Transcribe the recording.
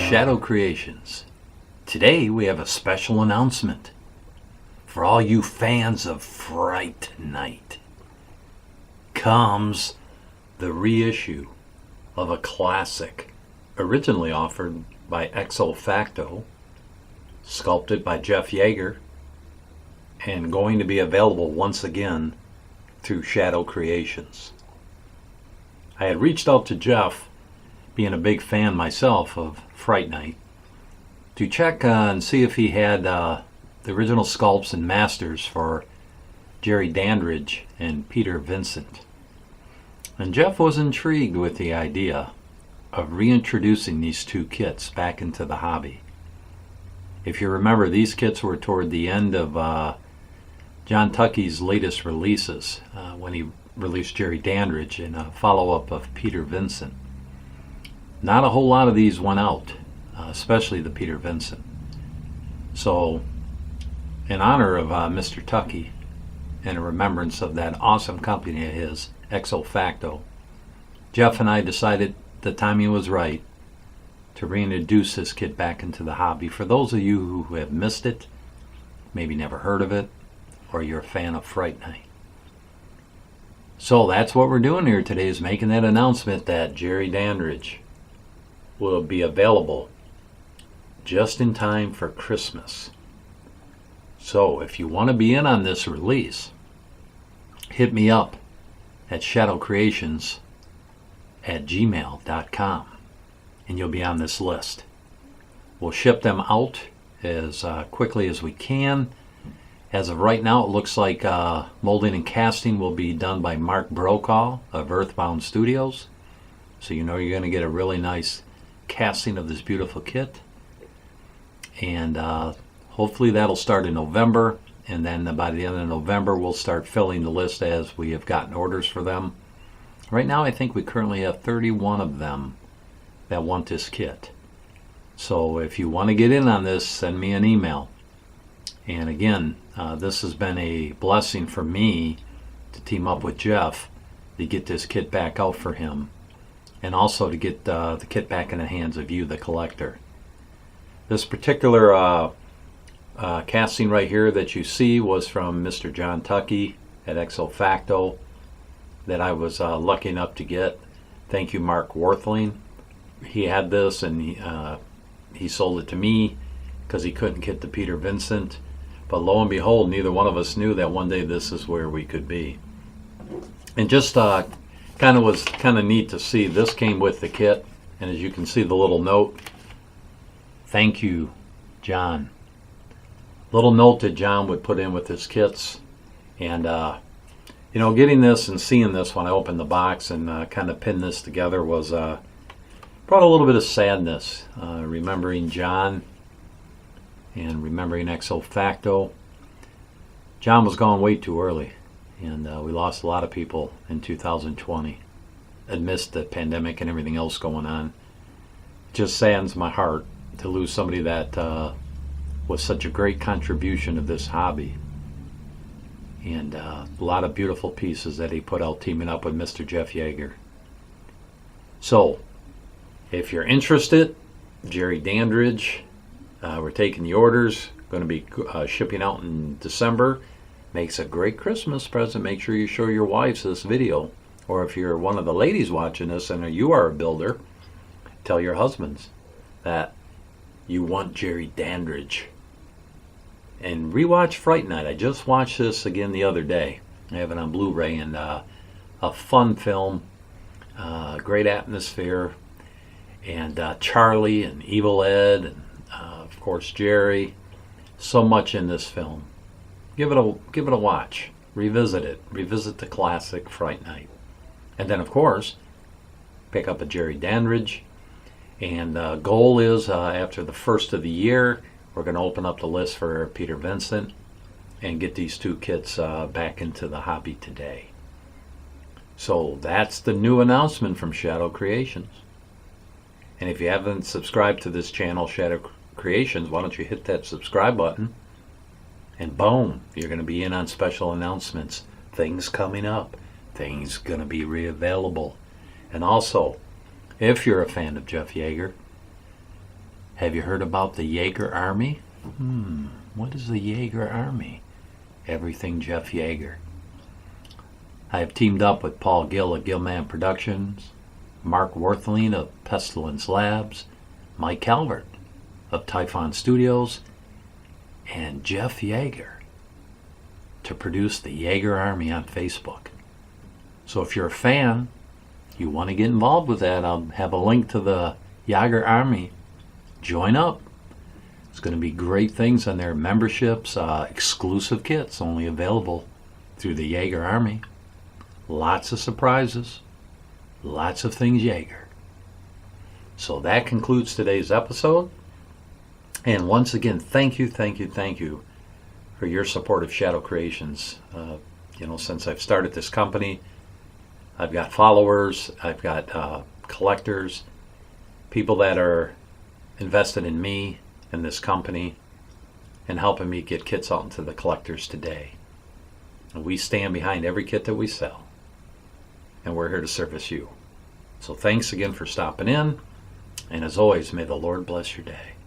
Shadow Creations. Today we have a special announcement for all you fans of Fright Night. Comes the reissue of a classic originally offered by Exo Facto, sculpted by Jeff Yagher, and going to be available once again through Shadow Creations. I had reached out to Jeff, being a big fan myself of Fright Night, to check and see if he had the original sculpts and masters for Jerry Dandridge and Peter Vincent. And Jeff was intrigued with the idea of reintroducing these two kits back into the hobby. If you remember, these kits were toward the end of John Tucky's latest releases, when he released Jerry Dandridge and a follow-up of Peter Vincent. Not a whole lot of these went out, especially the Peter Vincent. So, in honor of Mr. Tucky and in remembrance of that awesome company of his, Exo Facto, Jeff and I decided the timing was right to reintroduce this kit back into the hobby. For those of you who have missed it, maybe never heard of it, or you're a fan of Fright Night. So that's what we're doing here today, is making that announcement that Jerry Dandridge will be available just in time for Christmas. So if you want to be in on this release, hit me up at shadowkreations@gmail.com and you'll be on this list. We'll ship them out as quickly as we can. As of right now, it looks like molding and casting will be done by Mark Brokaw of Earthbound Studios. So you know you're going to get a really nice casting of this beautiful kit. And hopefully that'll start in November. And then by the end of November, we'll start filling the list as we have gotten orders for them. Right now, I think we currently have 31 of them that want this kit. So if you want to get in on this, send me an email. And again, this has been a blessing for me to team up with Jeff to get this kit back out for him, and also to get the kit back in the hands of you, the collector. This particular casting right here that you see was from Mr. John Tucky at Exo Facto that I was lucky enough to get. Thank you, Mark Worthling. He had this and he sold it to me because he couldn't get the Peter Vincent. But lo and behold, neither one of us knew that one day this is where we could be. And just was kind of neat to see. This came with the kit, and as you can see, the little note. Thank you, John. Little note that John would put in with his kits. And you know, getting this and seeing this when I opened the box and kind of pinned this together was brought a little bit of sadness, remembering John and remembering Exo Facto. John was gone way too early, and we lost a lot of people in 2020 amidst the pandemic and everything else going on. It just saddens my heart to lose somebody that was such a great contribution to this hobby, and a lot of beautiful pieces that he put out teaming up with Mr. Jeff Yagher. So if you're interested, Jerry Dandridge, we're taking the orders, going to be shipping out in December. Makes a great Christmas present. Make sure you show your wives this video, or if you're one of the ladies watching this and you are a builder, tell your husbands that you want Jerry Dandridge. And rewatch Fright Night. I just watched this again the other day. I have it on Blu-ray, and a fun film, great atmosphere, and Charlie and Evil Ed, and of course Jerry. So much in this film. Give it a watch. Revisit it. Revisit the classic Fright Night. And then of course pick up a Jerry Dandridge. And goal is after the first of the year, we're going to open up the list for Peter Vincent and get these two kits back into the hobby today. So that's the new announcement from Shadow Creations. And if you haven't subscribed to this channel, Shadow Creations, why don't you hit that subscribe button, and boom, you're going to be in on special announcements, things coming up, things going to be reavailable. And also, if you're a fan of Jeff Yagher, Have you heard about the Yagher Army? What is the Yagher Army? Everything Jeff Yagher. I have teamed up with Paul Gill of Gillman Productions, Mark Worthling of Pestilence Labs, Mike Calvert of Typhon Studios, and Jeff Yagher to produce the Yagher Army on Facebook. So if you're a fan, you want to get involved with that, I'll have a link to the Yagher Army. Join up. It's going to be great things on their memberships, exclusive kits only available through the Yagher Army. Lots of surprises, lots of things Yagher. So that concludes today's episode. And once again, thank you for your support of Shadow Creations. Since I've started this company, I've got followers, I've got collectors, people that are invested in me and this company and helping me get kits out into the collectors today. And we stand behind every kit that we sell. And we're here to service you. So thanks again for stopping in. And as always, may the Lord bless your day.